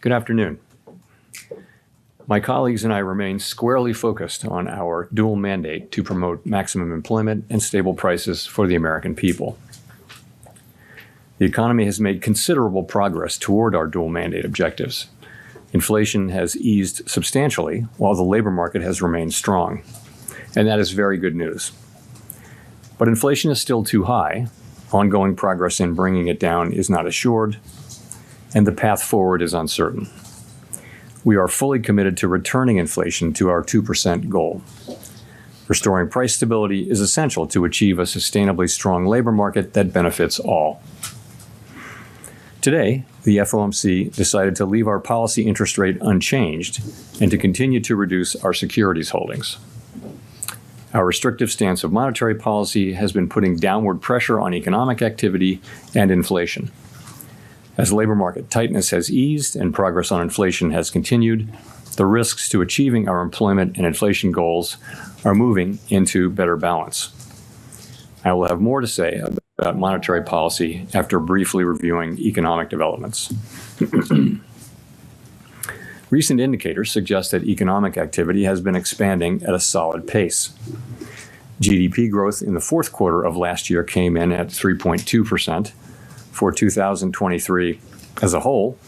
Good afternoon. My colleagues and I remain squarely focused on our dual mandate to promote maximum employment and stable prices for the American people. The economy has made considerable progress toward our dual mandate objectives. Inflation has eased substantially, while the labor market has remained strong, and that is very good news. But inflation is still too high, ongoing progress in bringing it down is not assured, and the path forward is uncertain. We are fully committed to returning inflation to our 2% goal. Restoring price stability is essential to achieve a sustainably strong labor market that benefits all. Today, the FOMC decided to leave our policy interest rate unchanged and to continue to reduce our securities holdings. Our restrictive stance of monetary policy has been putting downward pressure on economic activity and inflation. As labor market tightness has eased and progress on inflation has continued, the risks to achieving our employment and inflation goals are moving into better balance. I will have more to say about monetary policy after briefly reviewing economic developments. Recent indicators suggest that economic activity has been expanding at a solid pace. GDP growth in the fourth quarter of last year came in at 3.2%. For 2023 as a whole,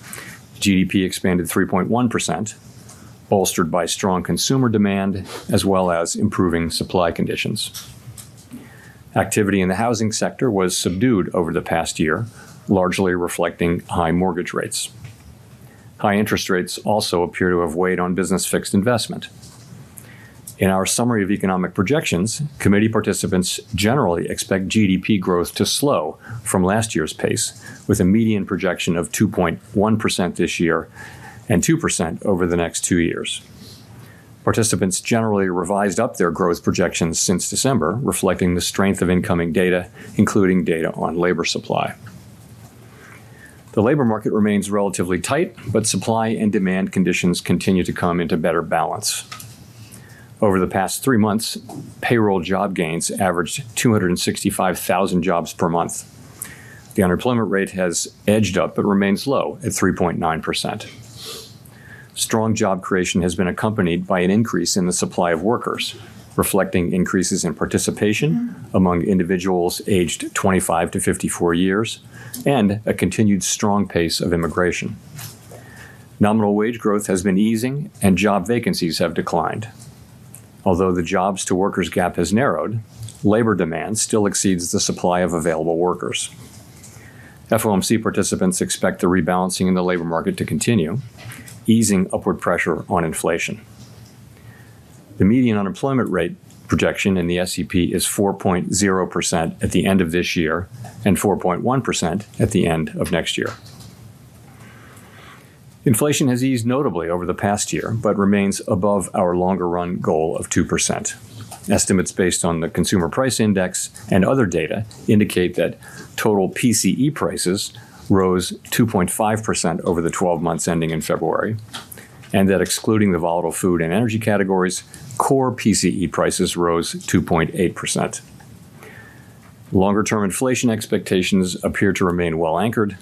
GDP expanded 3.1%, bolstered by strong consumer demand as well as improving supply conditions. Activity in the housing sector was subdued over the past year, largely reflecting high mortgage rates. High interest rates also appear to have weighed on business fixed investment. In our summary of economic projections, committee participants generally expect GDP growth to slow from last year's pace, with a median projection of 2.1% this year and 2% over the next 2 years. Participants generally revised up their growth projections since December, reflecting the strength of incoming data, including data on labor supply. The labor market remains relatively tight, but supply and demand conditions continue to come into better balance. Over the past 3 months, payroll job gains averaged 265,000 jobs per month. The unemployment rate has edged up but remains low at 3.9%. Strong job creation has been accompanied by an increase in the supply of workers, reflecting increases in participation among individuals aged 25 to 54 years and a continued strong pace of immigration. Nominal wage growth has been easing and job vacancies have declined. Although the jobs to workers gap has narrowed, labor demand still exceeds the supply of available workers. FOMC participants expect the rebalancing in the labor market to continue, easing upward pressure on inflation. The median unemployment rate projection in the SEP is 4.0% at the end of this year and 4.1% at the end of next year. Inflation has eased notably over the past year, but remains above our longer-run goal of 2%. Estimates based on the Consumer Price Index and other data indicate that total PCE prices rose 2.5% over the 12 months ending in February, and that excluding the volatile food and energy categories, core PCE prices rose 2.8%. Longer-term inflation expectations appear to remain well anchored,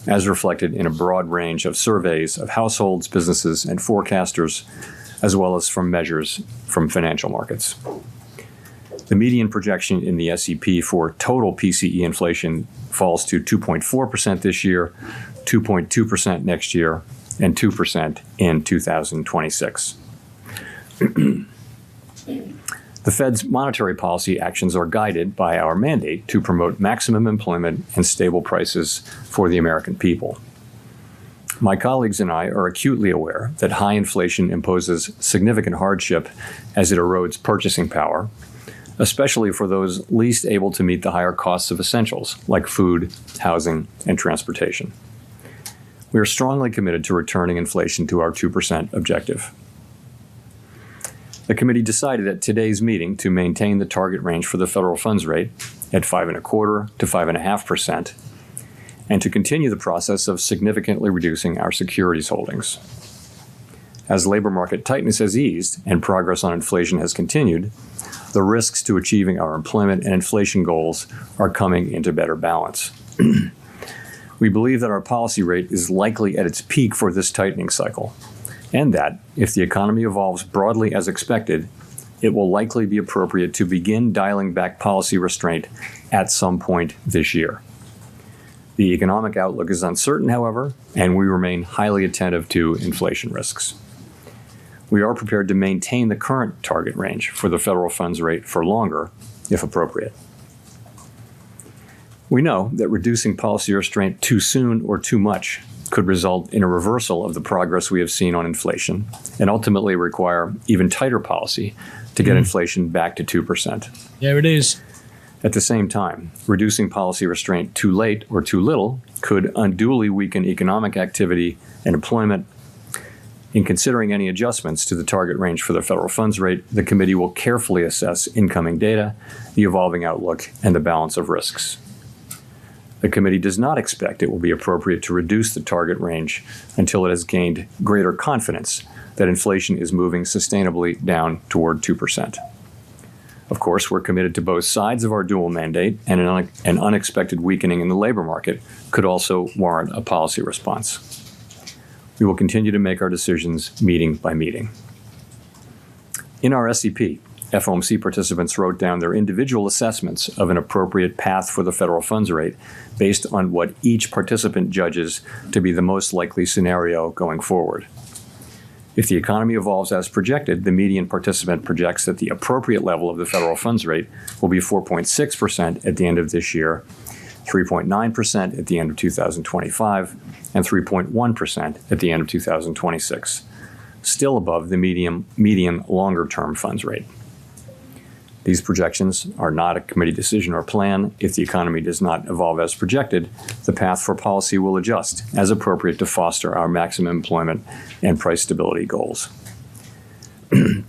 as reflected in a broad range of surveys of households, businesses, and forecasters, as well as from measures from financial markets. The median projection in the SEP for total PCE inflation falls to 2.4% this year, 2.2% next year, and 2% in 2026. The Fed's monetary policy actions are guided by our mandate to promote maximum employment and stable prices for the American people. My colleagues and I are acutely aware that high inflation imposes significant hardship as it erodes purchasing power, especially for those least able to meet the higher costs of essentials like food, housing, and transportation. We are strongly committed to returning inflation to our 2% objective. The committee decided at today's meeting to maintain the target range for the federal funds rate at 5.25% to 5.5%, and to continue the process of significantly reducing our securities holdings. As labor market tightness has eased and progress on inflation has continued, the risks to achieving our employment and inflation goals are coming into better balance. We believe that our policy rate is likely at its peak for this tightening cycle, and that, if the economy evolves broadly as expected, it will likely be appropriate to begin dialing back policy restraint at some point this year. The economic outlook is uncertain, however, and we remain highly attentive to inflation risks. We are prepared to maintain the current target range for the federal funds rate for longer, if appropriate. We know that reducing policy restraint too soon or too much could result in a reversal of the progress we have seen on inflation and ultimately require even tighter policy to get inflation back to 2%. There it is. At the same time, reducing policy restraint too late or too little could unduly weaken economic activity and employment. In considering any adjustments to the target range for the federal funds rate, the committee will carefully assess incoming data, the evolving outlook, and the balance of risks. The committee does not expect it will be appropriate to reduce the target range until it has gained greater confidence that inflation is moving sustainably down toward 2%. Of course, we're committed to both sides of our dual mandate, and an unexpected weakening in the labor market could also warrant a policy response. We will continue to make our decisions meeting by meeting. In our SEP, FOMC participants wrote down their individual assessments of an appropriate path for the federal funds rate based on what each participant judges to be the most likely scenario going forward. If the economy evolves as projected, the median participant projects that the appropriate level of the federal funds rate will be 4.6% at the end of this year, 3.9% at the end of 2025, and 3.1% at the end of 2026, still above the median longer-term funds rate. These projections are not a committee decision or plan. If the economy does not evolve as projected, the path for policy will adjust as appropriate to foster our maximum employment and price stability goals.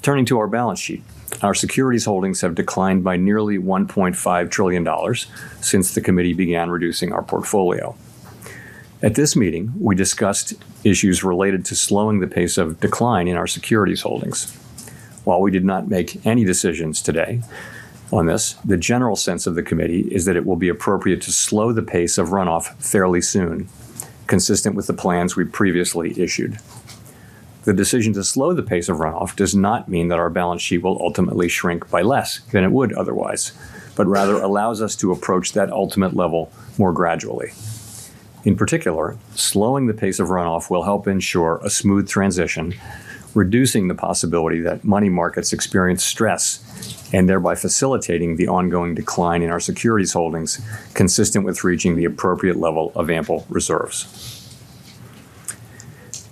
Turning to our balance sheet, our securities holdings have declined by nearly $1.5 trillion since the committee began reducing our portfolio. At this meeting, we discussed issues related to slowing the pace of decline in our securities holdings. While we did not make any decisions today on this, the general sense of the committee is that it will be appropriate to slow the pace of runoff fairly soon, consistent with the plans we previously issued. The decision to slow the pace of runoff does not mean that our balance sheet will ultimately shrink by less than it would otherwise, but rather allows us to approach that ultimate level more gradually. In particular, slowing the pace of runoff will help ensure a smooth transition, reducing the possibility that money markets experience stress and thereby facilitating the ongoing decline in our securities holdings, consistent with reaching the appropriate level of ample reserves.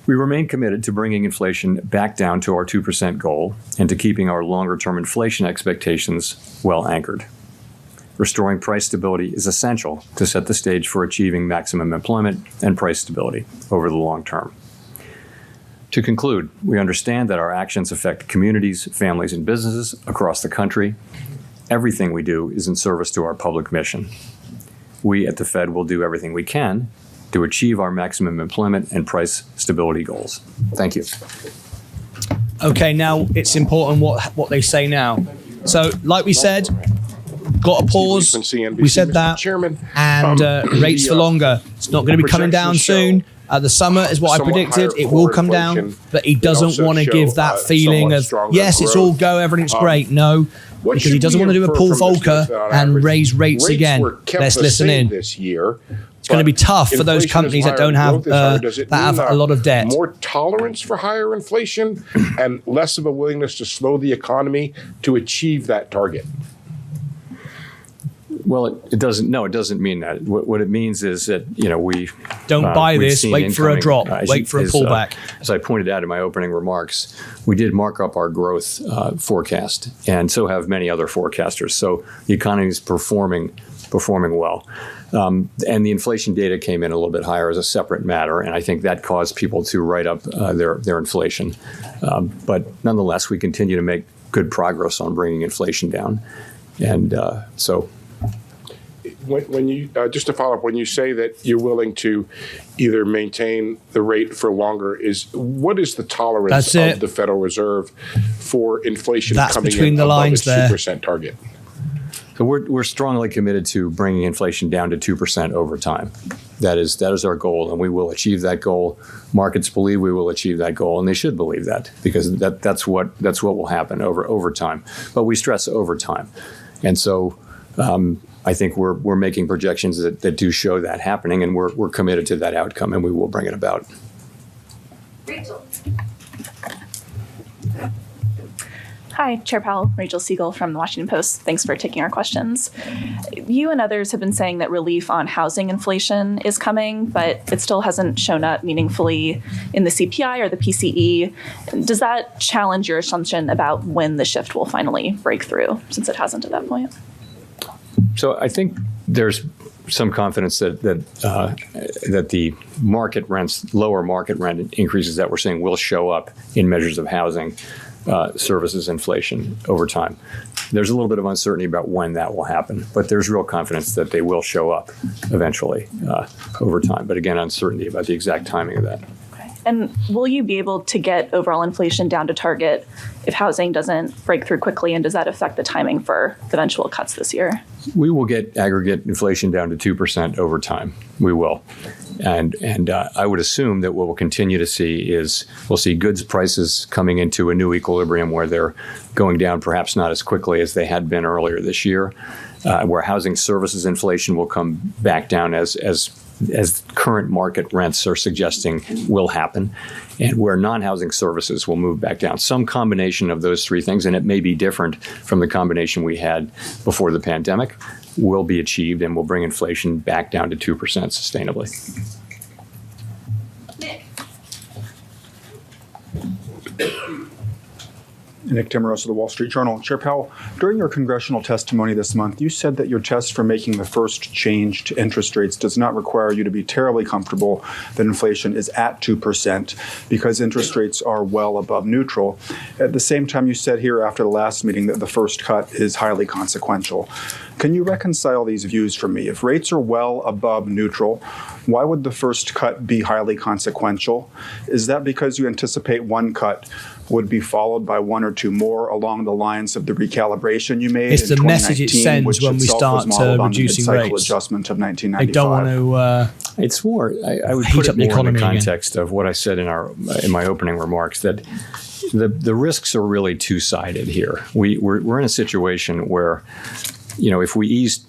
We remain committed to bringing inflation back down to our 2% goal and to keeping our longer-term inflation expectations well anchored. Restoring price stability is essential to set the stage for achieving maximum employment and price stability over the long term. To conclude, we understand that our actions affect communities, families, and businesses across the country. Everything we do is in service to our public mission. We at the Fed will do everything we can to achieve our maximum employment and price stability goals. Thank you. Okay, now it's important what they say now. So, like we said, got a pause. We said that. And rates for longer. It's not going to be coming down soon. The summer is what I predicted. It will come down, but he doesn't want to give that feeling of, yes, it's all go, everything's great. No, because he doesn't want to do a Paul Volcker and raise rates again. Let's listen in. It's going to be tough for those companies that don't have that have a lot of debt. More tolerance for higher inflation and less of a willingness to slow the economy to achieve that target. Well, it doesn't. No, it doesn't mean that. What it means is that we don't buy this. Wait for a drop. Wait for a pullback. As I pointed out in my opening remarks, we did mark up our growth forecast, and so have many other forecasters. So the economy is performing well, and the inflation data came in a little bit higher as a separate matter, and I think that caused people to write up their inflation. But nonetheless, we continue to make good progress on bringing inflation down, and so. When you just to follow up, when you say that you're willing to either maintain the rate for longer, what is the tolerance of the Federal Reserve for inflation coming in above its 2% target? So we're strongly committed to bringing inflation down to 2% over time. That is our goal, and we will achieve that goal. Markets believe we will achieve that goal, and they should believe that, because that's what will happen over time. But we stress over time, and so I think we're making projections that do show that happening, and we're committed to that outcome, and we will bring it about. Rachel. Hi, Chair Powell, Rachel Siegel from the Washington Post. Thanks for taking our questions. You and others have been saying that relief on housing inflation is coming, but it still hasn't shown up meaningfully in the CPI or the PCE. Does that challenge your assumption about when the shift will finally break through, since it hasn't at that point? So I think there's some confidence that the market rents, lower market rent increases that we're seeing will show up in measures of housing services inflation over time. There's a little bit of uncertainty about when that will happen, but there's real confidence that they will show up eventually over time. But again, uncertainty about the exact timing of that. Okay. And will you be able to get overall inflation down to target if housing doesn't break through quickly? And does that affect the timing for eventual cuts this year? We will get aggregate inflation down to 2% over time. We will. And I would assume that what we'll continue to see is we'll see goods prices coming into a new equilibrium where they're going down perhaps not as quickly as they had been earlier this year, where housing services inflation will come back down as current market rents are suggesting will happen, and where non-housing services will move back down. Some combination of those three things, and it may be different from the combination we had before the pandemic, will be achieved and will bring inflation back down to 2% sustainably. Nick Timmeros of the Wall Street Journal. Chair Powell, during your congressional testimony this month, you said that your test for making the first change to interest rates does not require you to be terribly comfortable that inflation is at 2% because interest rates are well above neutral. At the same time, you said here after the last meeting that the first cut is highly consequential. Can you reconcile these views for me? If rates are well above neutral, why would the first cut be highly consequential? Is that because you anticipate one cut would be followed by one or two more along the lines of the recalibration you made it's in the message it sends when we start reducing rates. Adjustment of 1995. They don't want to. It's more. I would put it more in the context of what I said in my opening remarks, that the risks are really two-sided here. We're in a situation where, you know, if we ease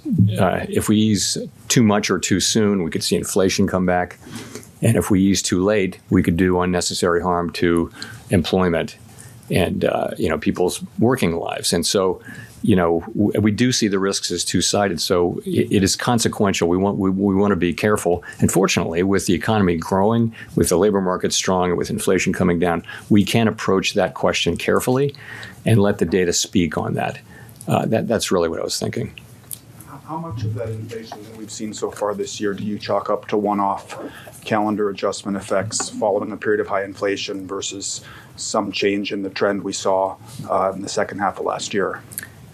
too much or too soon, we could see inflation come back, and if we ease too late, we could do unnecessary harm to employment and people's working lives. And so, we do see the risks as two-sided. So it is consequential. We want to be careful. And fortunately, with the economy growing, with the labor market strong, and with inflation coming down, we can approach that question carefully and let the data speak on that. That's really what I was thinking. How much of that inflation that we've seen so far this year do you chalk up to one-off calendar adjustment effects following a period of high inflation versus some change in the trend we saw in the second half of last year?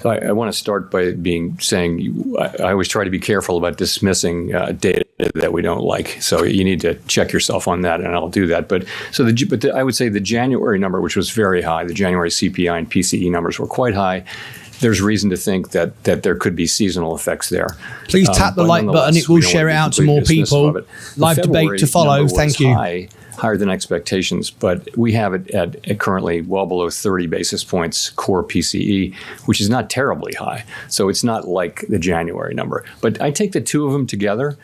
So I want to start by saying I always try to be careful about dismissing data that we don't like. So you need to check yourself on that, and I'll do that. But I would say the January number, which was very high, the January CPI and PCE numbers were quite high. There's reason to think that there could be seasonal effects there. Please tap the like button. It will share it out to more people. Live debate to follow. Thank you. Higher than expectations, but we have it at currently well below 30 basis points core PCE, which is not terribly high. So it's not like the January number. But I take the two of them together,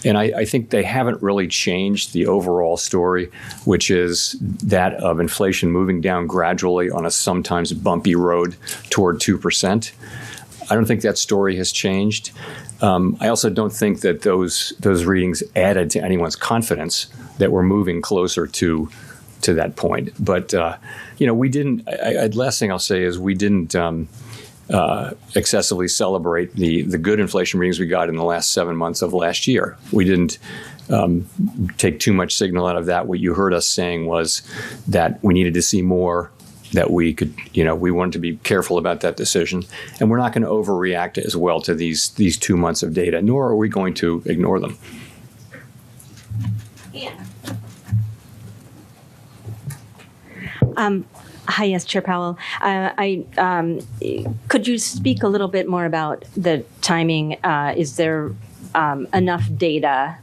and I think they haven't really changed the overall story, which is that of inflation moving down gradually on a sometimes bumpy road toward 2%. I don't think that story has changed. I also don't think that those readings added to anyone's confidence that we're moving closer to that point. But we didn't. Last thing I'll say is we didn't excessively celebrate the good inflation readings we got in the last 7 months of last year. We didn't take too much signal out of that. What you heard us saying was that we needed to see more, that we could, we wanted to be careful about that decision. And we're not going to overreact as well to these 2 months of data, nor are we going to ignore them. Hi, yes, Chair Powell. Could you speak a little bit more about the timing? Is there enough data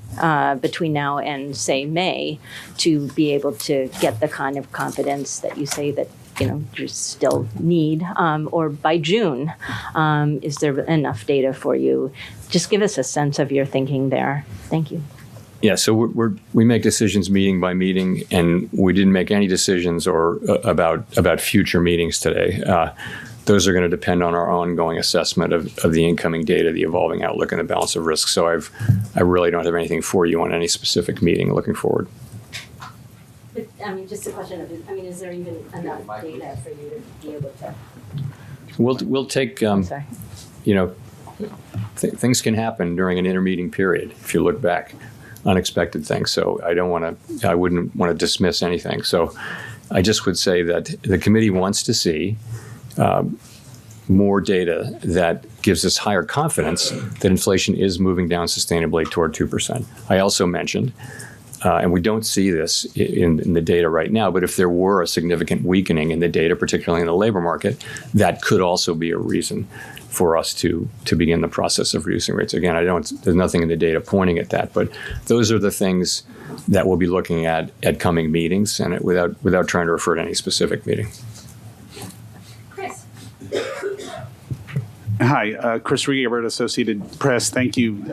between now and, say, May to be able to get the kind of confidence that you say that you still need, or by June, is there enough data for you? Just give us a sense of your thinking there. Thank you. Yeah, so we make decisions meeting by meeting, and we didn't make any decisions about future meetings today. Those are going to depend on our ongoing assessment of the incoming data, the evolving outlook, and the balance of risk. So I really don't have anything for you on any specific meeting looking forward. But, just a question of, is there even enough data for you to be able to? We'll take, things can happen during an intermeeting period if you look back, unexpected things. So I wouldn't want to dismiss anything. So I just would say that the committee wants to see more data that gives us higher confidence that inflation is moving down sustainably toward 2%. I also mentioned, and we don't see this in the data right now, but if there were a significant weakening in the data, particularly in the labor market, that could also be a reason for us to begin the process of reducing rates. Again, there's nothing in the data pointing at that, but those are the things that we'll be looking at coming meetings, and without trying to refer to any specific meeting. Hi, Chris Regaber, Associated Press. Thank you.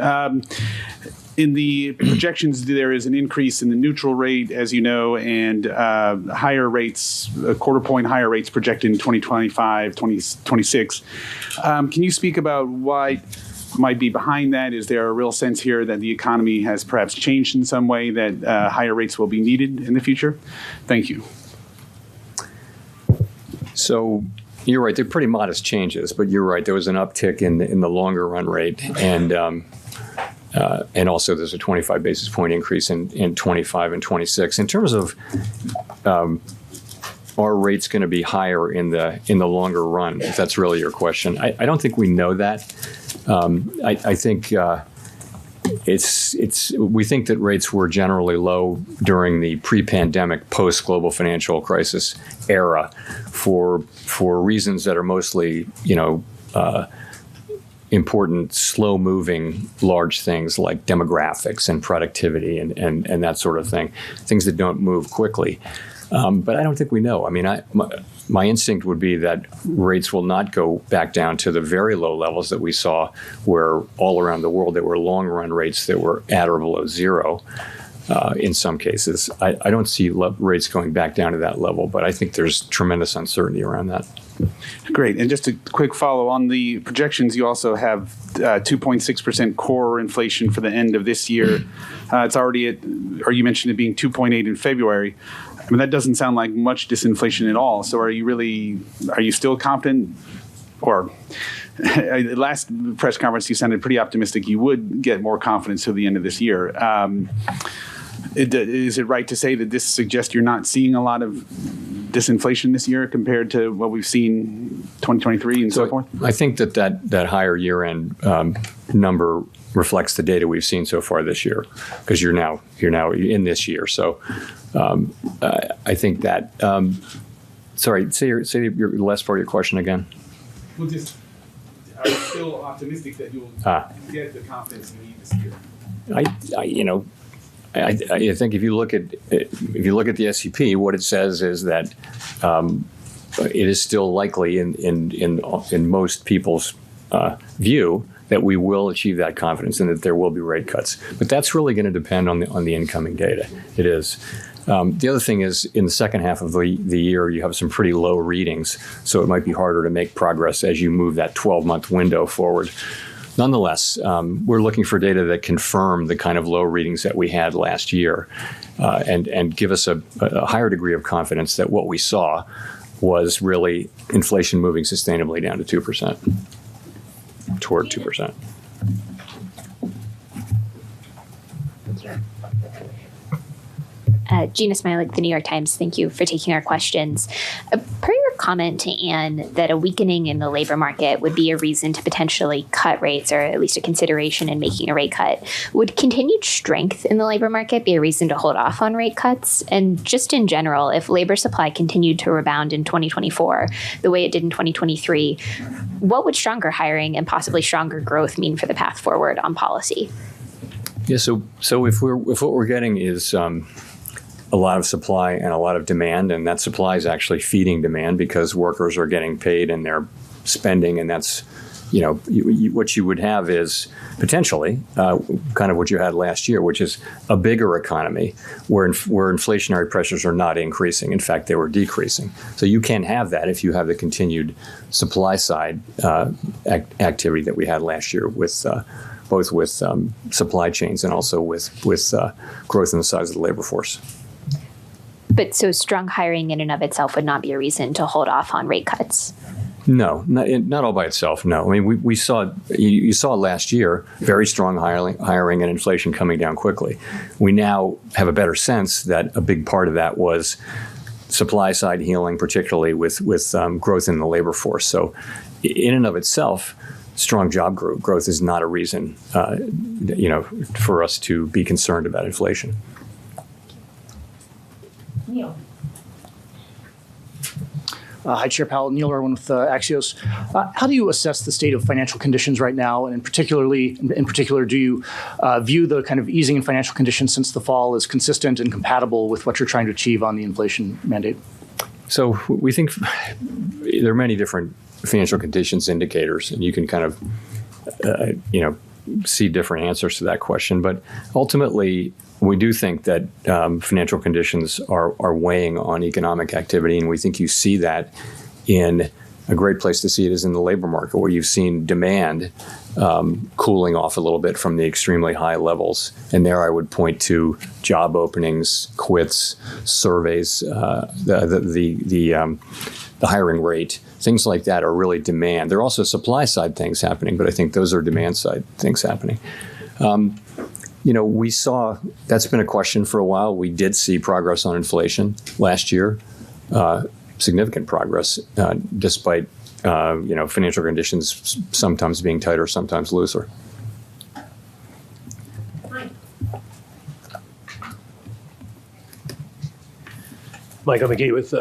In the projections, there is an increase in the neutral rate, as you know, and higher rates, a quarter point higher rates projected in 2025, 2026. Can you speak about what might be behind that? Is there a real sense here that the economy has perhaps changed in some way, that higher rates will be needed in the future? Thank you. So you're right, they're pretty modest changes, but you're right, there was an uptick in the longer run rate, and also there's a 25 basis point increase in 25 and 26. In terms of are rates going to be higher in the longer run, if that's really your question, I don't think we know that. I think we think that rates were generally low during the pre-pandemic, post-global financial crisis era for reasons that are mostly, important, slow-moving, large things like demographics and productivity and that sort of thing, things that don't move quickly. But I don't think we know. My instinct would be that rates will not go back down to the very low levels that we saw, where all around the world there were long-run rates that were at or below zero in some cases. I don't see rates going back down to that level, but I think there's tremendous uncertainty around that. Great. And just a quick follow on the projections, you also have 2.6% core inflation for the end of this year. It's already or you mentioned it being 2.8 in February. That doesn't sound like much disinflation at all. So are you still confident? Or last press conference, you sounded pretty optimistic you would get more confidence to the end of this year. Is it right to say that this suggests you're not seeing a lot of disinflation this year compared to what we've seen 2023 and so forth? I think that higher year-end number reflects the data we've seen so far this year, because you're now in this year. So I think that. Sorry, say your last part of your question again. Well, are you still optimistic that you'll get the confidence you need this year? I think if you look at the SEP, what it says is that it is still likely in most people's view that we will achieve that confidence and that there will be rate cuts. But that's really going to depend on the incoming data. It is. The other thing is, in the second half of the year, you have some pretty low readings, so it might be harder to make progress as you move that 12-month window forward. Nonetheless, we're looking for data that confirm the kind of low readings that we had last year and give us a higher degree of confidence that what we saw was really inflation moving sustainably down to 2%, toward 2%. Gina Smilik, The New York Times. Thank you for taking our questions. Per your comment to Anne that a weakening in the labor market would be a reason to potentially cut rates, or at least a consideration in making a rate cut. Would continued strength in the labor market be a reason to hold off on rate cuts? And just in general, if labor supply continued to rebound in 2024 the way it did in 2023, what would stronger hiring and possibly stronger growth mean for the path forward on policy? Yeah, so if what we're getting is a lot of supply and a lot of demand, and that supply is actually feeding demand because workers are getting paid and they're spending, and that's, what you would have is potentially kind of what you had last year, which is a bigger economy where inflationary pressures are not increasing. In fact, they were decreasing. So you can have that if you have the continued supply side activity that we had last year with both with supply chains and also with growth in the size of the labor force. But so strong hiring in and of itself would not be a reason to hold off on rate cuts? No, not all by itself, no. I mean, we saw, you saw last year, very strong hiring and inflation coming down quickly. We now have a better sense that a big part of that was supply side healing, particularly with growth in the labor force. So in and of itself, strong job growth is not a reason, for us to be concerned about inflation. Neil. Hi, Chair Powell. Neil Irwin with Axios. How do you assess the state of financial conditions right now? And in particular, do you view the kind of easing in financial conditions since the fall as consistent and compatible with what you're trying to achieve on the inflation mandate? So we think there are many different financial conditions indicators, and you can kind of, see different answers to that question. But ultimately, we do think that financial conditions are weighing on economic activity, and we think you see that in a great place to see it is in the labor market, where you've seen demand cooling off a little bit from the extremely high levels. And there I would point to job openings, quits, surveys, the hiring rate. Things like that are really demand. There are also supply side things happening, but I think those are demand side things happening. We saw, that's been a question for a while. We did see progress on inflation last year, significant progress, despite, financial conditions sometimes being tighter, sometimes looser. Michael McGee with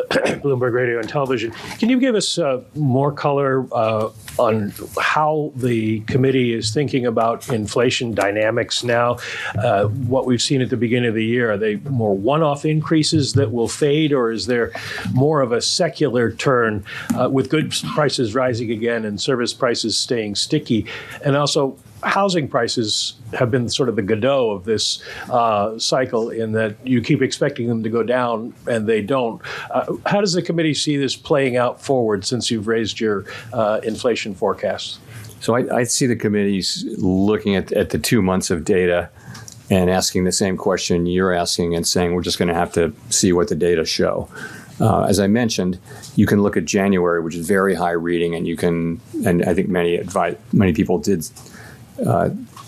Bloomberg Radio and Television. Can you give us more color on how the committee is thinking about inflation dynamics now? What we've seen at the beginning of the year, are they more one-off increases that will fade, or is there more of a secular turn with goods prices rising again and service prices staying sticky? And also, housing prices have been sort of the Godot of this cycle, in that you keep expecting them to go down and they don't. How does the committee see this playing out forward since you've raised your inflation forecast? So I see the committees looking at the 2 months of data and asking the same question you're asking and saying we're just going to have to see what the data show. As I mentioned, you can look at January, which is very high reading, and I think many people did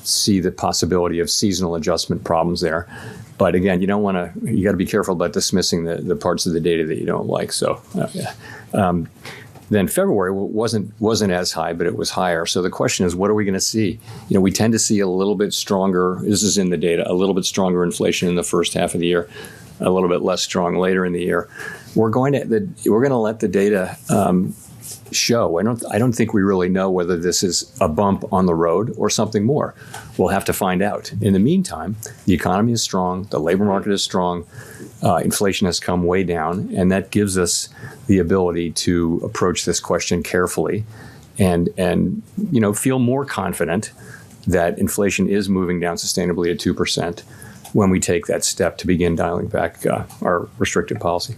see the possibility of seasonal adjustment problems there. But again, you got to be careful about dismissing the parts of the data that you don't like. So then February wasn't as high, but it was higher. So the question is, what are we going to see? We tend to see a little bit stronger, this is in the data, a little bit stronger inflation in the first half of the year, a little bit less strong later in the year. We're going to let the data show. I don't think we really know whether this is a bump on the road or something more. We'll have to find out. In the meantime, the economy is strong, the labor market is strong, inflation has come way down, and that gives us the ability to approach this question carefully and feel more confident that inflation is moving down sustainably at 2%. When we take that step to begin dialing back our restrictive policy.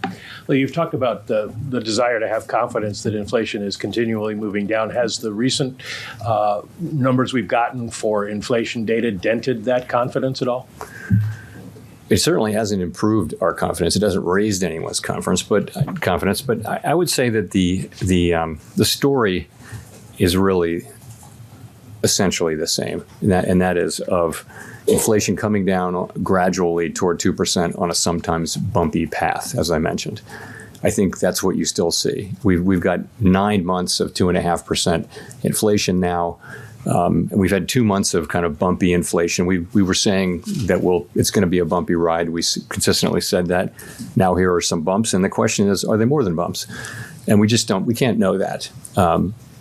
Well, you've talked about the desire to have confidence that inflation is continually moving down. Has the recent numbers we've gotten for inflation data dented that confidence at all? It certainly hasn't improved our confidence. It hasn't raised anyone's confidence, but I would say that the story is really essentially the same, and that is of inflation coming down gradually toward 2% on a sometimes bumpy path, as I mentioned. I think that's what you still see. We've got 9 months of 2.5% inflation now. And we've had 2 months of kind of bumpy inflation. We were saying that it's going to be a bumpy ride. We consistently said that. Now here are some bumps, and the question is, are they more than bumps? And we can't know that.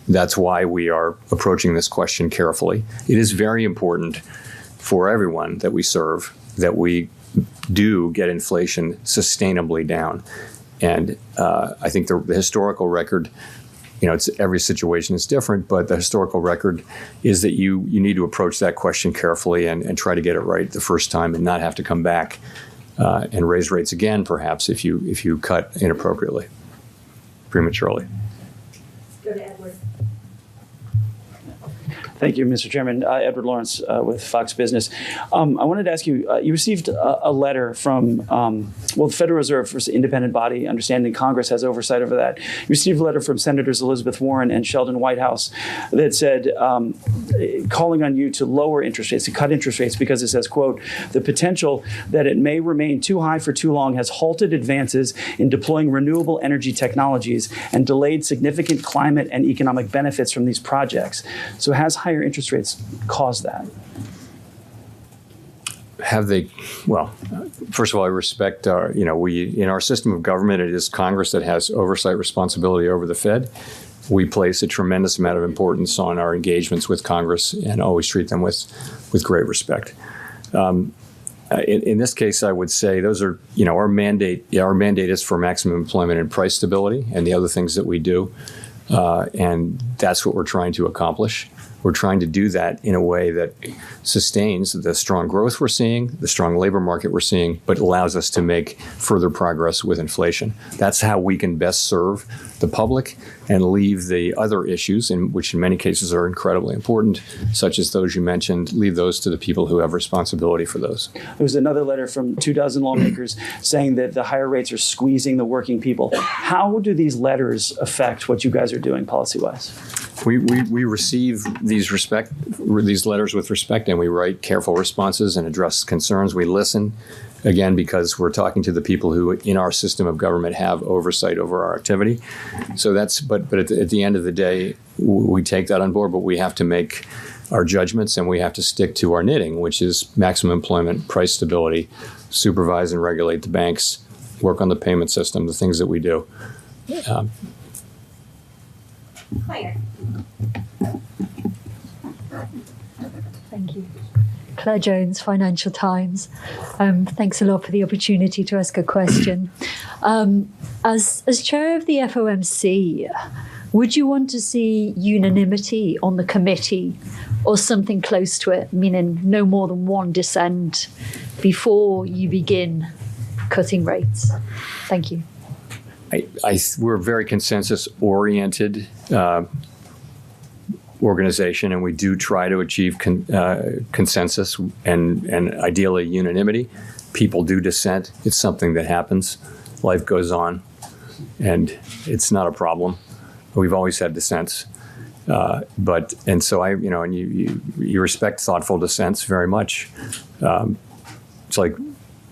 That's why we are approaching this question carefully. It is very important for everyone that we serve that we do get inflation sustainably down. And I think the historical record, every situation is different, but the historical record is that you need to approach that question carefully and try to get it right the first time and not have to come back and raise rates again, perhaps, if you cut inappropriately, prematurely. Go to Edward. Thank you, Mr. Chairman. Edward Lawrence with Fox Business. I wanted to ask you, you received a letter from, the Federal Reserve, for independent body, understanding Congress has oversight over that. You received a letter from Senators Elizabeth Warren and Sheldon Whitehouse that said, calling on you to lower interest rates, to cut interest rates, because it says, quote, the potential that it may remain too high for too long has halted advances in deploying renewable energy technologies and delayed significant climate and economic benefits from these projects. So has higher interest rates caused that? Have they? Well, first of all, I respect in our system of government, it is Congress that has oversight responsibility over the Fed. We place a tremendous amount of importance on our engagements with Congress and always treat them with great respect. In this case, I would say those are, our mandate. Our mandate is for maximum employment and price stability, and the other things that we do, and that's what we're trying to accomplish. We're trying to do that in a way that sustains the strong growth we're seeing, the strong labor market we're seeing, but allows us to make further progress with inflation. That's how we can best serve the public and leave the other issues, which in many cases are incredibly important, such as those you mentioned, leave those to the people who have responsibility for those. There was another letter from 24 lawmakers saying that the higher rates are squeezing the working people. How do these letters affect what you guys are doing policy-wise? We receive these letters with respect, and we write careful responses and address concerns. We listen, again, because we're talking to the people who in our system of government have oversight over our activity. So but at the end of the day, we take that on board, but we have to make our judgments and we have to stick to our knitting, which is maximum employment, price stability, supervise and regulate the banks, work on the payment system, the things that we do. Claire. Thank you. Claire Jones, Financial Times. Thanks a lot for the opportunity to ask a question. As chair of the FOMC, would you want to see unanimity on the committee or something close to it, meaning no more than one dissent before you begin cutting rates? Thank you. We're a very consensus-oriented organization, and we do try to achieve consensus and ideally unanimity. People do dissent. It's something that happens. Life goes on, and it's not a problem. We've always had dissents, and so you respect thoughtful dissents very much. It's like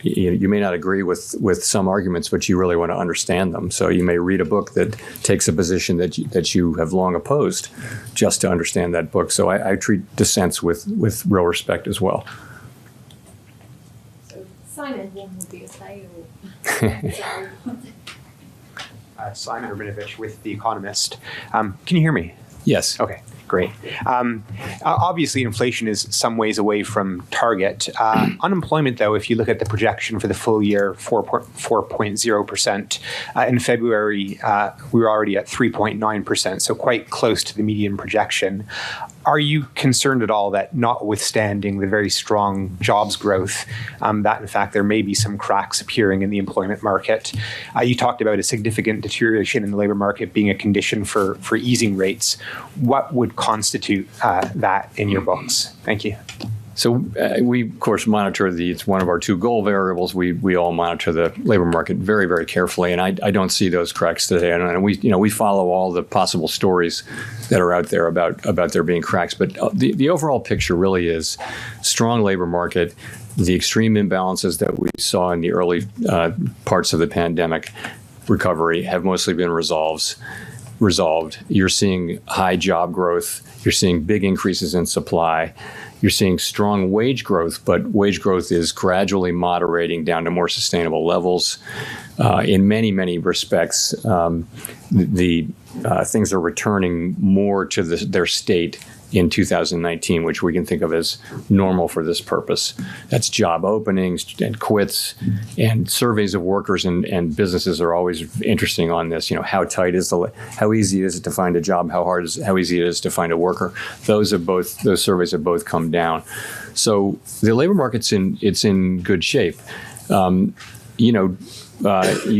you may not agree with some arguments, but you really want to understand them. So you may read a book that takes a position that you have long opposed just to understand that book. So I treat dissents with real respect as well. So Simon, one would be a say. Simon Urbanovich with The Economist. Can you hear me? Yes. Okay, great. Obviously, inflation is some ways away from target. Unemployment, though, if you look at the projection for the full year, 4.0%. In February, we were already at 3.9%, so quite close to the median projection. Are you concerned at all that, notwithstanding the very strong jobs growth, that in fact there may be some cracks appearing in the employment market? You talked about a significant deterioration in the labor market being a condition for easing rates. What would constitute that in your books? Thank you. So we, of course, monitor it's one of our two goal variables. We all monitor the labor market very, very carefully, and I don't see those cracks today. And we follow all the possible stories that are out there about there being cracks. But the overall picture really is strong labor market. The extreme imbalances that we saw in the early parts of the pandemic recovery have mostly been resolved. You're seeing high job growth. You're seeing big increases in supply. You're seeing strong wage growth, but wage growth is gradually moderating down to more sustainable levels. In many, many respects, the things are returning more to their state in 2019, which we can think of as normal for this purpose. That's job openings and quits, and surveys of workers and businesses are always interesting on this. You know, how easy is it to find a job? How easy it is to find a worker? Those surveys have both come down. So the labor market's in good shape. You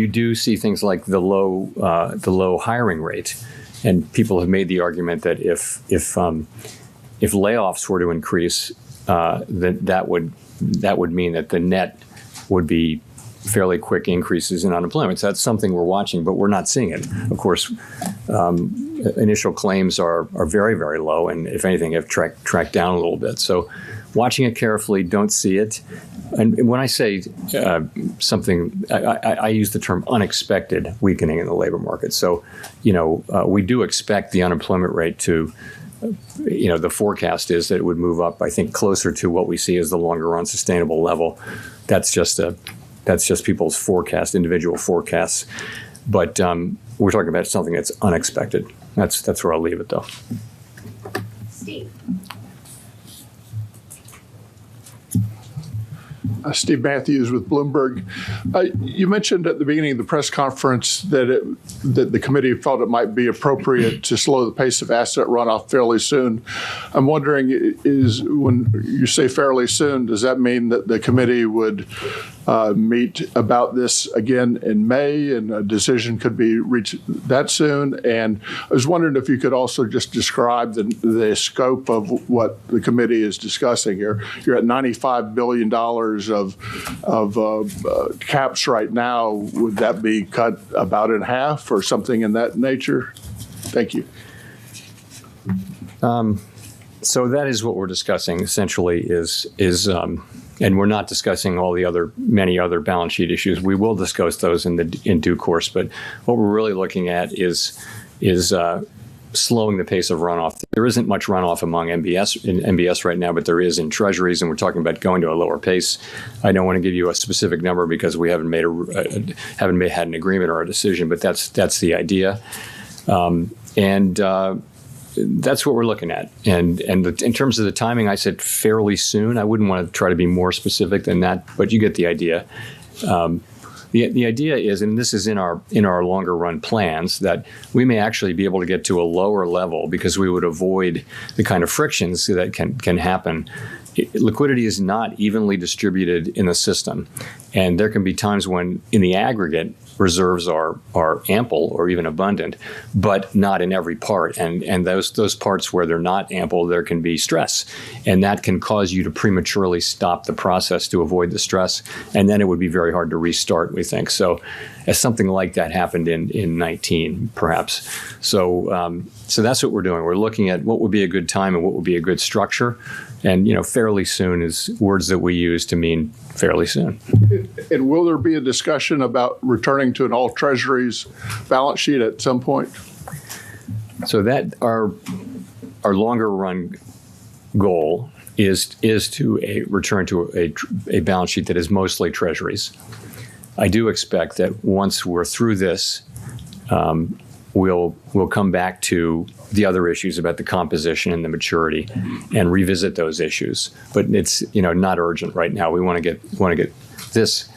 do see things like the low hiring rate. And people have made the argument that if layoffs were to increase, that would mean that the net would be fairly quick increases in unemployment. So that's something we're watching, but we're not seeing it. Of course, initial claims are very, very low, and if anything, have tracked down a little bit. So watching it carefully, don't see it. And when I say something, I use the term unexpected weakening in the labor market. So, we do expect the unemployment rate to, the forecast is that it would move up, I think, closer to what we see as the longer run sustainable level. That's just people's forecast, individual forecasts. But we're talking about something that's unexpected. That's where I'll leave it, though. Steve. Steve Matthews with Bloomberg. You mentioned at the beginning of the press conference that the committee felt it might be appropriate to slow the pace of asset runoff fairly soon. I'm wondering, when you say fairly soon, does that mean that the committee would meet about this again in May and a decision could be reached that soon? And I was wondering if you could also just describe the scope of what the committee is discussing here. You're at $95 billion of caps right now. Would that be cut about in half or something in that nature? Thank you. So that is what we're discussing. Essentially, is and we're not discussing many other balance sheet issues. We will discuss those in due course. But what we're really looking at is slowing the pace of runoff. There isn't much runoff among MBS right now, but there is in treasuries, and we're talking about going to a lower pace. I don't want to give you a specific number because we haven't had an agreement or a decision, but that's the idea, and that's what we're looking at. And in terms of the timing, I said fairly soon. I wouldn't want to try to be more specific than that, but you get the idea. The idea is, and this is in our longer run plans, that we may actually be able to get to a lower level because we would avoid the kind of frictions that can happen. Liquidity is not evenly distributed in the system, and there can be times when, in the aggregate, reserves are ample or even abundant, but not in every part. And those parts where they're not ample, there can be stress, and that can cause you to prematurely stop the process to avoid the stress, and then it would be very hard to restart, we think. So as something like that happened in 19, perhaps. So that's what we're doing. We're looking at what would be a good time and what would be a good structure. And, fairly soon is words that we use to mean fairly soon. And will there be a discussion about returning to an all treasuries balance sheet at some point? So that our longer run goal is to return to a balance sheet that is mostly treasuries. I do expect that once we're through this, we'll come back to the other issues about the composition and the maturity and revisit those issues. But it's not urgent right now. We want to get this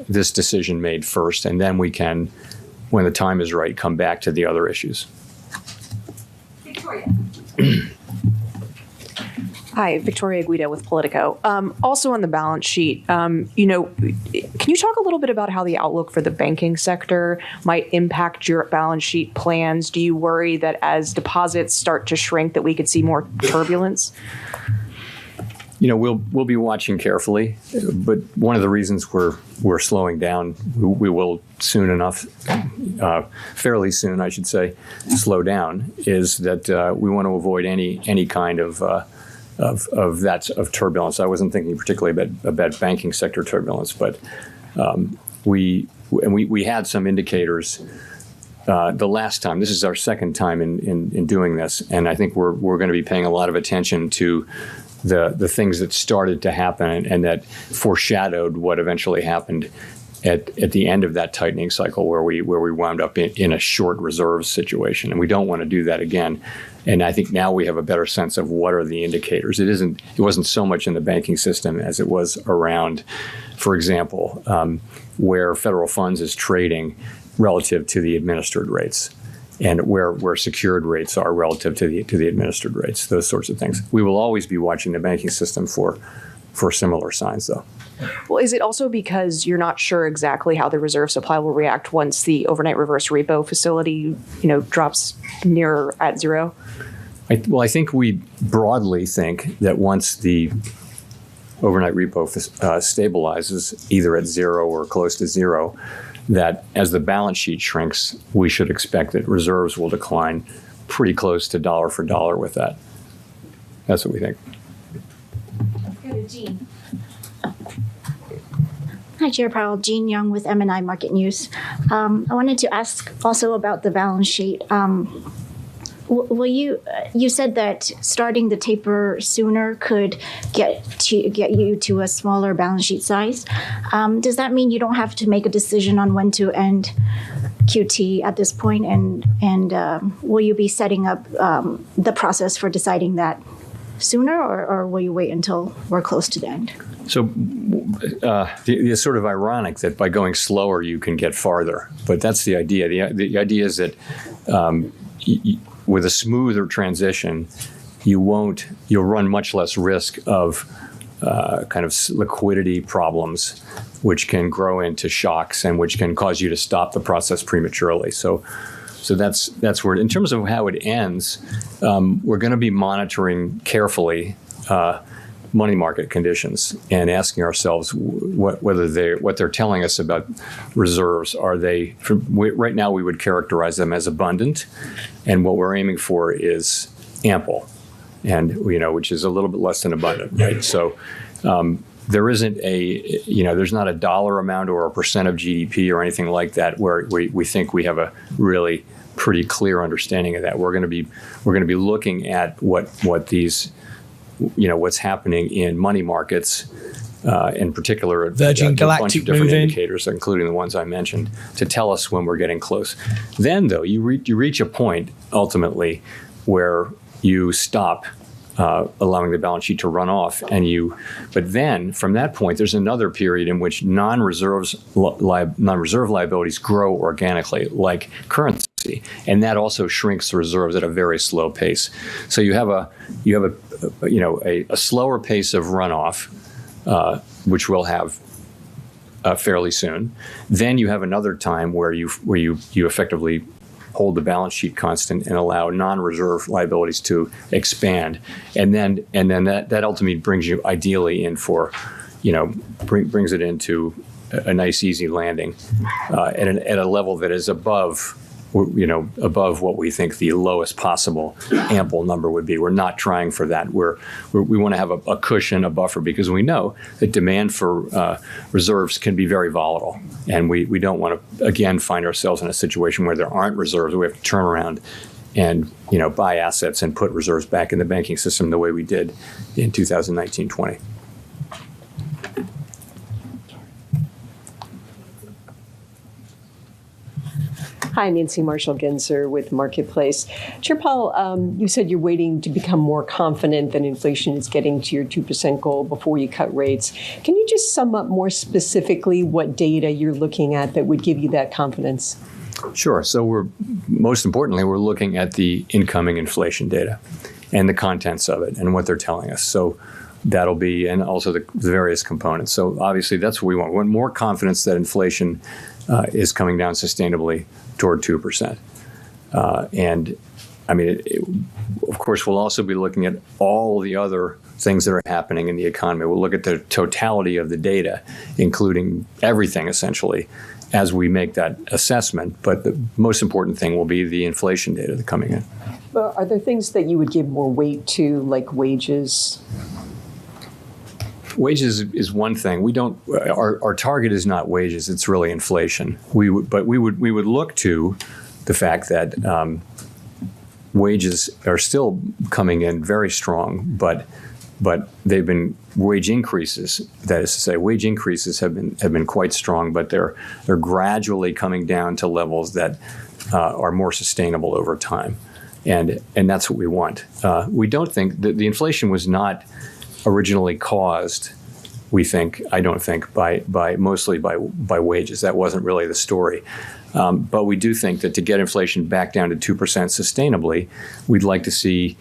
decision made first, and then we can, when the time is right, come back to the other issues. Victoria. Hi, Victoria Guida with Politico. Also on the balance sheet, can you talk a little bit about how the outlook for the banking sector might impact your balance sheet plans? Do you worry that as deposits start to shrink that we could see more turbulence? We'll be watching carefully, but one of the reasons we're slowing down, we will soon enough, fairly soon, I should say, slow down, is that we want to avoid any kind of turbulence. I wasn't thinking particularly about banking sector turbulence, but we had some indicators the last time. This is our second time in doing this, and I think we're going to be paying a lot of attention to the things that started to happen and that foreshadowed what eventually happened at the end of that tightening cycle, where we wound up in a short reserves situation, and we don't want to do that again. And I think now we have a better sense of what are the indicators. It wasn't so much in the banking system as it was around, for example, where federal funds is trading relative to the administered rates, and where secured rates are relative to the administered rates. Those sorts of things. We will always be watching the banking system for similar signs, though. Well, is it also because you're not sure exactly how the reserve supply will react once the overnight reverse repo facility, drops nearer at zero? I think we broadly think that once the overnight repo stabilizes either at zero or close to zero, that as the balance sheet shrinks, we should expect that reserves will decline pretty close to dollar for dollar with that. That's what we think. Let's go to Jean. Hi, Chair Powell. Jean Young with M&I Market News. I wanted to ask also about the balance sheet. Will you said that starting the taper sooner could get you to a smaller balance sheet size. Does that mean you don't have to make a decision on when to end QT at this point? And will you be setting up the process for deciding that sooner, or will you wait until we're close to the end? So it's sort of ironic that by going slower you can get farther, but that's the idea. The idea is that with a smoother transition, you'll run much less risk of kind of liquidity problems, which can grow into shocks and which can cause you to stop the process prematurely. So that's where, in terms of how it ends, we're going to be monitoring carefully money market conditions and asking ourselves what they're telling us about reserves. Are they, right now we would characterize them as abundant, and what we're aiming for is ample, and which is a little bit less than abundant, right? So there isn't there's not a dollar amount or a percent of GDP or anything like that where we think we have a really pretty clear understanding of that. We're going to be looking at what these what's happening in money markets, in particular, Virgin Galactic a bunch of different moving indicators, including the ones I mentioned, to tell us when we're getting close. Then, though, you reach a point ultimately where you stop allowing the balance sheet to run off, but then from that point, there's another period in which non-reserve liabilities grow organically, like currency. And that also shrinks the reserves at a very slow pace. So you have a slower pace of runoff, which we'll have fairly soon. Then you have another time where you effectively hold the balance sheet constant and allow non-reserve liabilities to expand, and then that ultimately brings you ideally in for, brings it into a nice easy landing at a level that is above what we think the lowest possible ample number would be. We're not trying for that. We want to have a cushion, a buffer, because we know that demand for reserves can be very volatile. And we don't want to, again, find ourselves in a situation where there aren't reserves. We have to turn around and buy assets and put reserves back in the banking system the way we did in 2019-20. Hi, Nancy Marshall-Genzer with Marketplace. Chair Powell, you said you're waiting to become more confident that inflation is getting to your 2% goal before you cut rates. Can you just sum up more specifically what data you're looking at that would give you that confidence? Sure. So most importantly, we're looking at the incoming inflation data and the contents of it and what they're telling us. So that'll be, and also the various components. So obviously that's what we want. We want more confidence that inflation is coming down sustainably toward 2%. And I mean, of course, we'll also be looking at all the other things that are happening in the economy. We'll look at the totality of the data, including everything essentially, as we make that assessment. But the most important thing will be the inflation data that's coming in. Are there things that you would give more weight to, like wages? Wages is one thing. We don't. Our target is not wages. It's really inflation. We would look to the fact that wages are still coming in very strong, but they've been wage increases. That is to say, wage increases have been quite strong, but they're gradually coming down to levels that are more sustainable over time, and that's what we want. We don't think that the inflation was not originally caused. I don't think mostly by wages. That wasn't really the story. But we do think that to get inflation back down to 2% sustainably, we'd like to see,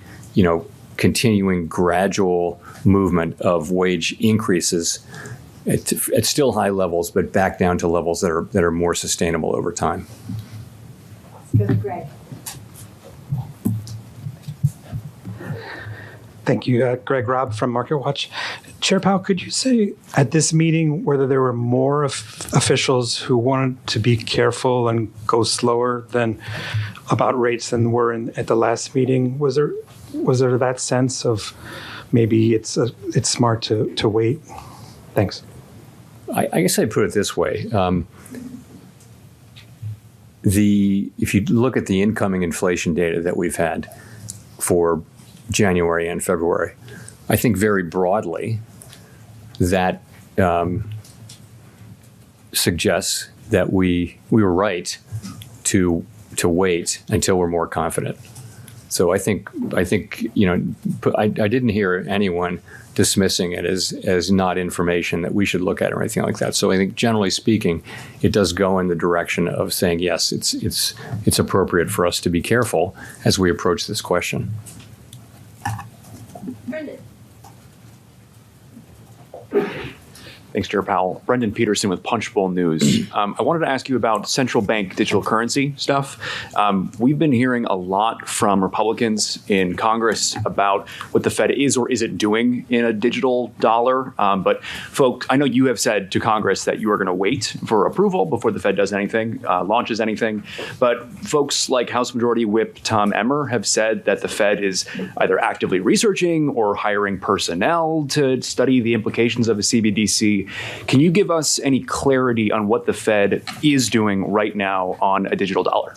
continuing gradual movement of wage increases at still high levels, but back down to levels that are more sustainable over time. Let's go to Greg. Thank you. Greg Robb from MarketWatch. Chair Powell, could you say at this meeting whether there were more officials who wanted to be careful and go slower about rates than were at the last meeting? Was there that sense of maybe it's smart to wait? Thanks. I guess I'd put it this way. If you look at the incoming inflation data that we've had for January and February, I think very broadly that suggests that we were right to wait until we're more confident. So I think I didn't hear anyone dismissing it as not information that we should look at or anything like that. So I think generally speaking, it does go in the direction of saying yes, it's appropriate for us to be careful as we approach this question. Brendan. Thanks, Chair Powell. Brendan Peterson with Punchbowl News. I wanted to ask you about central bank digital currency stuff. We've been hearing a lot from Republicans in Congress about what the Fed is or isn't doing in a digital dollar. But folks, I know you have said to Congress that you are going to wait for approval before the Fed does anything, launches anything. But folks like House Majority Whip Tom Emmer have said that the Fed is either actively researching or hiring personnel to study the implications of a CBDC. Can you give us any clarity on what the Fed is doing right now on a digital dollar?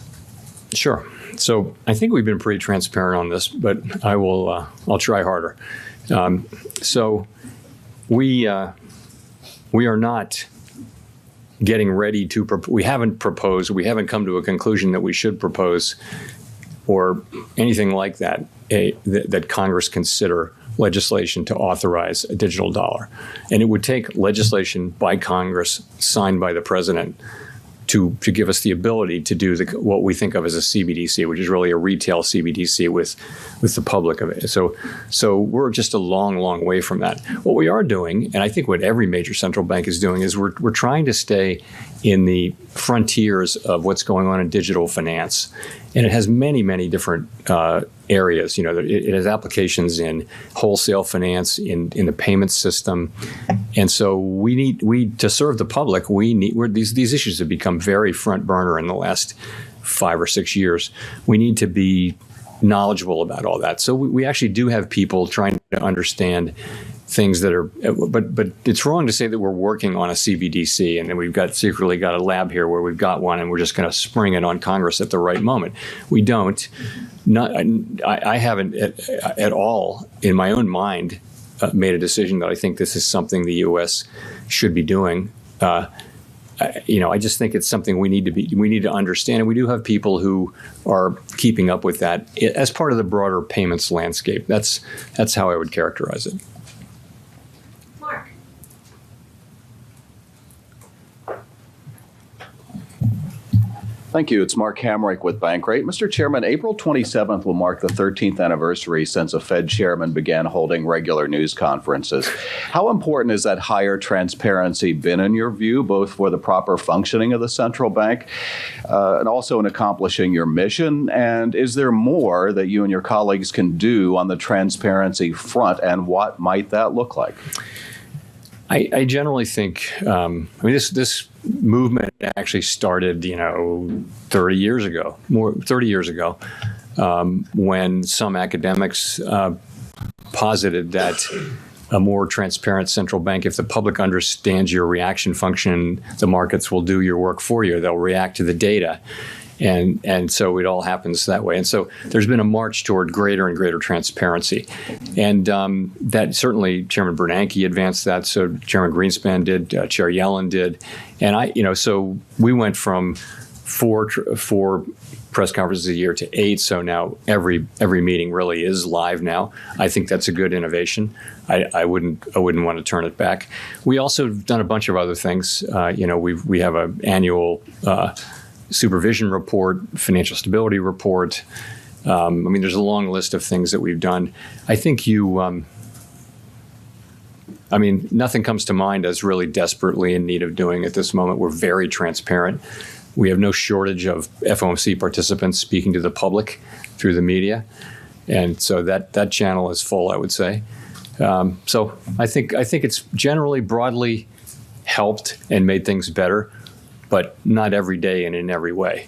Sure. So I think we've been pretty transparent on this, but I'll try harder. So we are not getting ready to. We haven't proposed. We haven't come to a conclusion that we should propose, or anything like that. That Congress consider legislation to authorize a digital dollar. And it would take legislation by Congress signed by the president to give us the ability to do what we think of as a CBDC, which is really a retail CBDC with the public of it. So we're just a long, long way from that. What we are doing, and I think what every major central bank is doing, is we're trying to stay in the frontiers of what's going on in digital finance. And it has many, many different areas. It has applications in wholesale finance, in the payment system. And so we to serve the public, these issues have become very front burner in the last 5 or 6 years. We need to be knowledgeable about all that. So we actually do have people trying to understand things that are, but it's wrong to say that we're working on a CBDC and then we've secretly got a lab here where we've got one and we're just going to spring it on Congress at the right moment. We don't. I haven't at all in my own mind made a decision that I think this is something the U.S. should be doing. I just think it's something we need to understand, and we do have people who are keeping up with that as part of the broader payments landscape. That's how I would characterize it. Mark. Thank you. It's Mark Hamrick with Bankrate. Mr. Chairman, April 27th will mark the 13th anniversary since a Fed chairman began holding regular news conferences. How important has that higher transparency been in your view, both for the proper functioning of the central bank and also in accomplishing your mission? And is there more that you and your colleagues can do on the transparency front, and what might that look like? I generally think, this movement actually started, 30 years ago, when some academics posited that a more transparent central bank. If the public understands your reaction function, the markets will do your work for you. They'll react to the data. And so it all happens that way. And so there's been a march toward greater and greater transparency. And that certainly Chairman Bernanke advanced that. So Chairman Greenspan did, Chair Yellen did. And so we went from four press conferences a year to 8. So now every meeting really is live now. I think that's a good innovation. I wouldn't want to turn it back. We also have done a bunch of other things. We have an annual supervision report, financial stability report. There's a long list of things that we've done. I think nothing comes to mind as really desperately in need of doing at this moment. We're very transparent. We have no shortage of FOMC participants speaking to the public through the media. And so that channel is full, I would say. So I think it's generally broadly helped and made things better, but not every day and in every way.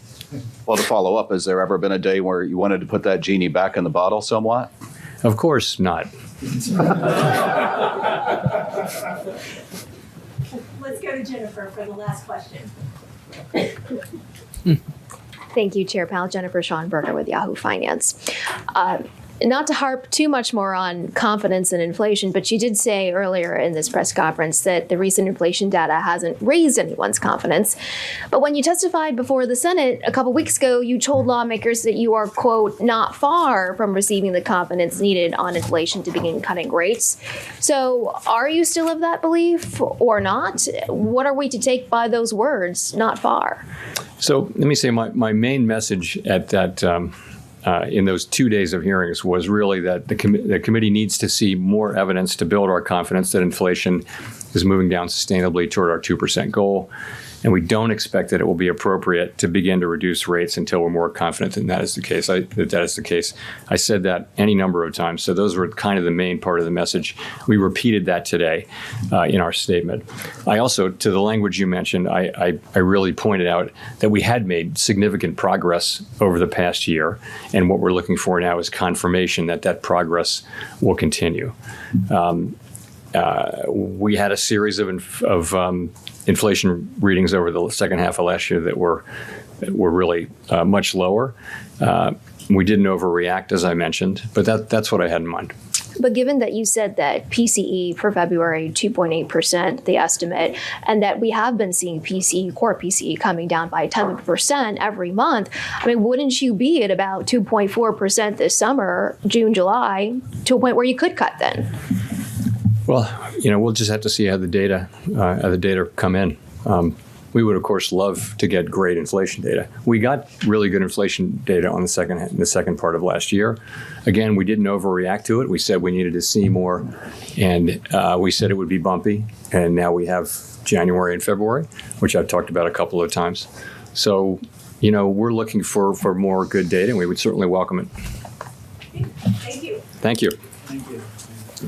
Well, to follow up, has there ever been a day where you wanted to put that genie back in the bottle somewhat? Of course not. Let's go to Jennifer for the last question. Thank you, Chair Powell. Jennifer Schonberger with Yahoo Finance. Not to harp too much more on confidence and inflation, but you did say earlier in this press conference that the recent inflation data hasn't raised anyone's confidence. But when you testified before the Senate a couple weeks ago, you told lawmakers that you are, quote, not far from receiving the confidence needed on inflation to begin cutting rates. So are you still of that belief or not? What are we to take by those words, not far? So let me say my main message at that in those 2 days of hearings was really that the committee needs to see more evidence to build our confidence that inflation is moving down sustainably toward our 2% goal. And we don't expect that it will be appropriate to begin to reduce rates until we're more confident that that is the case. I said that any number of times. So those were kind of the main part of the message. We repeated that today in our statement. I also, to the language you mentioned, I really pointed out that we had made significant progress over the past year. And what we're looking for now is confirmation that that progress will continue. We had a series of inflation readings over the second half of last year that were really much lower. We didn't overreact, as I mentioned, but that's what I had in mind. But given that you said that PCE for February, 2.8%, the estimate, and that we have been seeing core PCE coming down by 10% every month, wouldn't you be at about 2.4% this summer, June, July, to a point where you could cut then? Well, we'll just have to see how the data come in. We would, of course, love to get great inflation data. We got really good inflation data on the second part of last year. Again, we didn't overreact to it. We said we needed to see more, and we said it would be bumpy. And now we have January and February, which I've talked about a couple of times. So, we're looking for more good data, and we would certainly welcome it. Thank you. Thank you. Thank you.